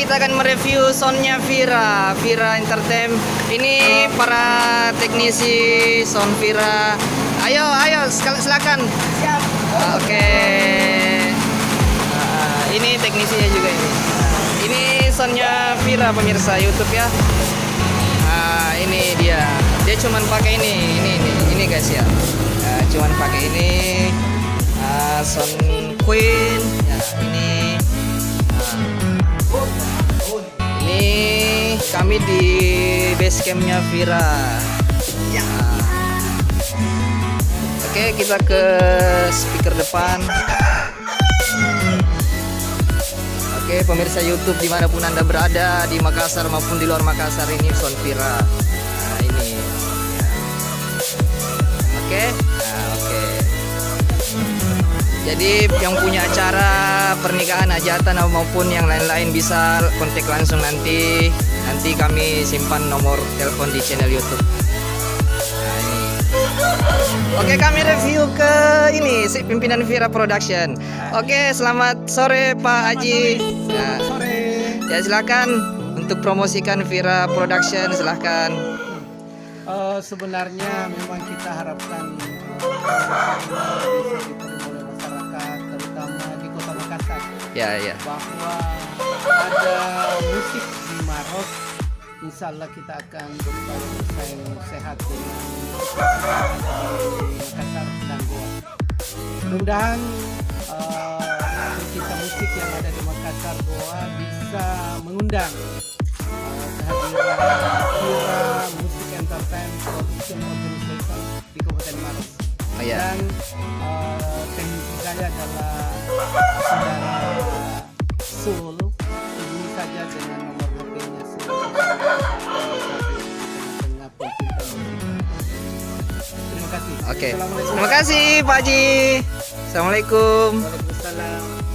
kita akan mereview soundnya Vira Entertainment. Ini para teknisi sound Vira. Ayo silakan. Siap. Oke. Ini teknisinya juga ini. Ini soundnya Vira pemirsa YouTube ya. Ini dia. Dia cuman pakai ini guys ya. Cuman pakai ini sound Queen. Ya, ini kami di base campnya Vira. Ya. Oke, kita ke speaker depan. Oke, pemirsa YouTube dimanapun Anda berada, di Makassar maupun di luar Makassar, ini sound Vira. Nah, ini. Ya. Oke. Oke. Jadi yang punya acara pernikahan, hajatan maupun yang lain-lain bisa kontak langsung nanti kami simpan nomor telepon di channel YouTube. Nah, ini. Oke, kami review ke ini si pimpinan Vira Production. Oke, selamat sore Pak Haji. Nah, Sore. ya silakan untuk promosikan Vira Production, silakan. Sebenarnya memang kita harapkan bisa diterima oleh masyarakat, terutama di Kota Makassar, Ya. bahwa ada musik di Maros. Insya Allah kita akan berupaya bersaing sehat dengan Makassar dan Goa. Mudah-mudahan pecinta musik yang ada di Makassar Goa bisa mengundang kehadiran Vira Music Entertainment Production Organization di Kabupaten Maros. Oh, ya. Dan teknisi saya adalah saudara Sul. Hubungi saja dengan nomor HP-nya Sul. Terima kasih. Oke. Assalamualaikum. Terima kasih Pak Haji. Assalamualaikum. Waalaikumsalam.